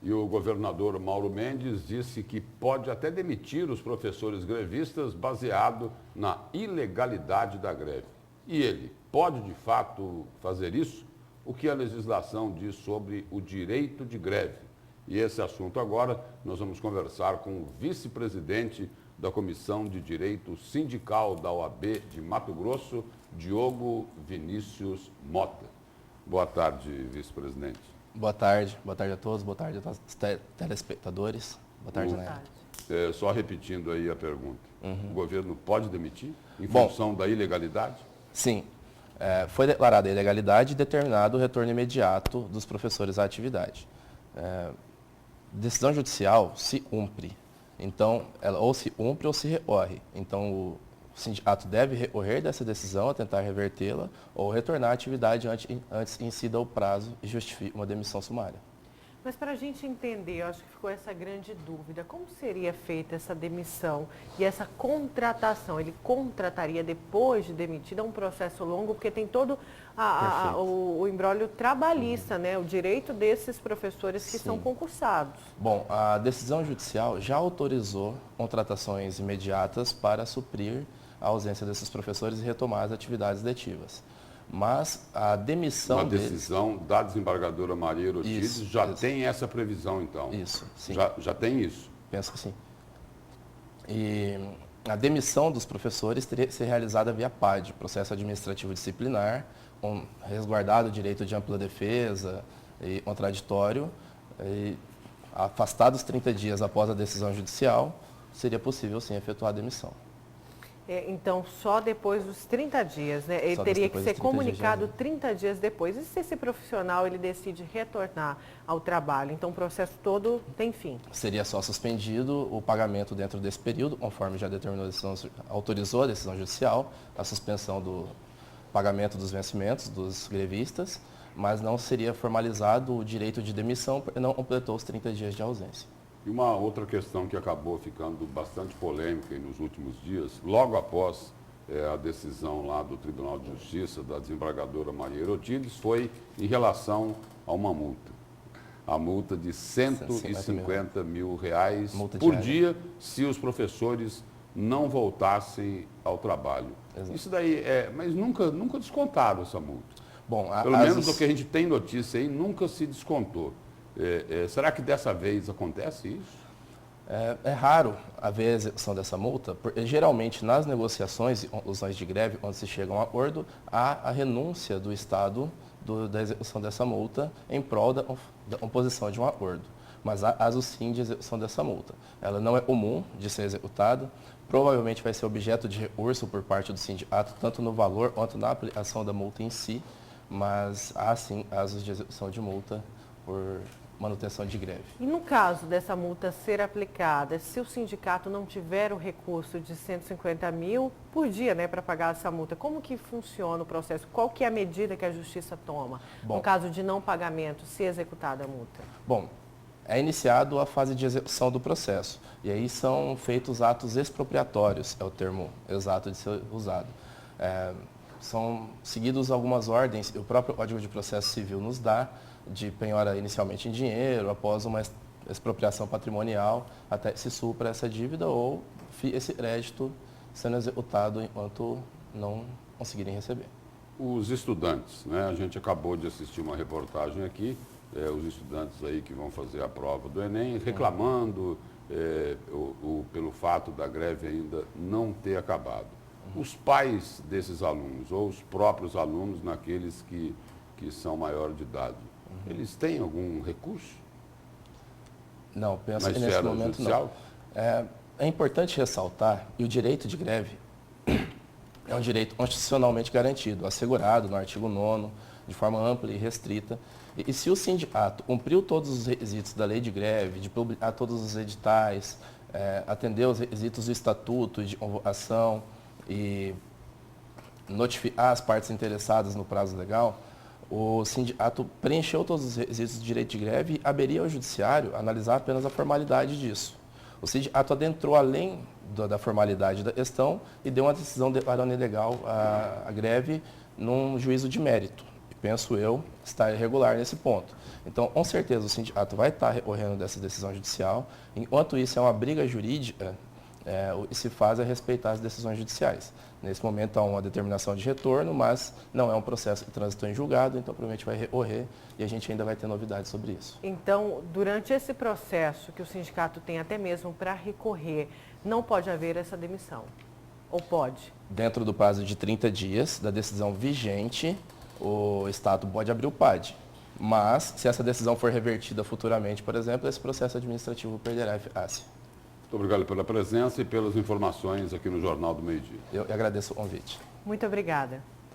E o governador Mauro Mendes disse que pode até demitir os professores grevistas baseado na ilegalidade da greve. E ele pode, de fato, fazer isso? O que a legislação diz sobre o direito de greve? E esse assunto agora nós vamos conversar com o vice-presidente da Comissão de Direito Sindical da OAB de Mato Grosso, Diogo Vinícius Mota. Boa tarde, vice-presidente. Boa tarde a todos, boa tarde aos telespectadores. Boa tarde, Nair. Só repetindo aí a pergunta. O governo pode demitir em função da ilegalidade? Sim. Foi declarada a ilegalidade e determinado o retorno imediato dos professores à atividade. Decisão judicial se cumpre. Então, ela ou se cumpre ou se recorre. Então, o sindicato deve recorrer dessa decisão, a tentar revertê-la, ou retornar à atividade antes incida o prazo e justifique uma demissão sumária. Mas para a gente entender, eu acho que ficou essa grande dúvida, como seria feita essa demissão e essa contratação? Ele contrataria depois de demitido? É um processo longo, porque tem todo o imbróglio trabalhista, né? O direito desses professores que são concursados. Bom, a decisão judicial já autorizou contratações imediatas para suprir a ausência desses professores e retomar as atividades letivas. Mas a demissão Uma decisão da desembargadora Maria Herotides já tem essa previsão, então? Isso, sim. Já tem isso? Penso que sim. E a demissão dos professores teria que ser realizada via PAD, processo administrativo disciplinar, com resguardado o direito de ampla defesa e contraditório. E, afastados 30 dias após a decisão judicial, seria possível, sim, efetuar a demissão. Então, só depois dos 30 dias, né? Ele teria que ser comunicado 30 dias depois. E se esse profissional ele decide retornar ao trabalho? Então, o processo todo tem fim? Seria só suspendido o pagamento dentro desse período, conforme já determinou autorizou a decisão judicial, a suspensão do pagamento dos vencimentos dos grevistas, mas não seria formalizado o direito de demissão, porque não completou os 30 dias de ausência. E uma outra questão que acabou ficando bastante polêmica nos últimos dias, logo após a decisão lá do Tribunal de Justiça da desembargadora Maria Herotides, foi em relação a uma multa. A multa de R$150 mil por dia se os professores não voltassem ao trabalho. Exato. Isso daí mas nunca descontaram essa multa. Bom, pelo menos o que a gente tem notícia aí, nunca se descontou. Será que dessa vez acontece isso? É raro haver a execução dessa multa, porque geralmente nas negociações e conclusões de greve, quando se chega a um acordo, há a renúncia do Estado da execução dessa multa em prol da composição de um acordo. Mas há o sim de execução dessa multa. Ela não é comum de ser executada, provavelmente vai ser objeto de recurso por parte do sindicato, tanto no valor quanto na aplicação da multa em si, mas há sim casos de execução de multa por manutenção de greve. E no caso dessa multa ser aplicada, se o sindicato não tiver o recurso de 150 mil por dia, né, para pagar essa multa, como que funciona o processo? Qual que é a medida que a justiça toma no caso de não pagamento, se executada a multa? Bom, é iniciado a fase de execução do processo e aí são feitos atos expropriatórios, é o termo exato de ser usado. São seguidos algumas ordens, o próprio Código de Processo Civil nos dá, de penhora inicialmente em dinheiro, após uma expropriação patrimonial, até se supra essa dívida ou esse crédito sendo executado enquanto não conseguirem receber. Os estudantes, né? A gente acabou de assistir uma reportagem aqui, os estudantes aí que vão fazer a prova do Enem, reclamando pelo fato da greve ainda não ter acabado. Os pais desses alunos, ou os próprios alunos, naqueles que são maiores de idade, eles têm algum recurso? Não, penso que nesse momento não. É importante ressaltar, e o direito de greve é um direito constitucionalmente garantido, assegurado no artigo 9º, de forma ampla e restrita. E se o sindicato cumpriu todos os requisitos da lei de greve, de publicar todos os editais, atender os requisitos do estatuto de convocação e notificar as partes interessadas no prazo legal, o sindicato preencheu todos os requisitos de direito de greve e caberia ao judiciário analisar apenas a formalidade disso. O sindicato adentrou além da formalidade da questão e deu uma decisão declarando ilegal a greve num juízo de mérito. penso eu, está irregular nesse ponto. Então, com certeza, o sindicato vai estar recorrendo dessa decisão judicial. Enquanto isso é uma briga jurídica, o que se faz é respeitar as decisões judiciais. Nesse momento há uma determinação de retorno, mas não é um processo que transitou em julgado, então provavelmente vai recorrer e a gente ainda vai ter novidades sobre isso. Então, durante esse processo que o sindicato tem até mesmo para recorrer, não pode haver essa demissão? Ou pode? Dentro do prazo de 30 dias da decisão vigente, o Estado pode abrir o PAD. Mas, se essa decisão for revertida futuramente, por exemplo, esse processo administrativo perderá a eficácia. Muito obrigado pela presença e pelas informações aqui no Jornal do Meio-Dia. Eu agradeço o convite. Muito obrigada.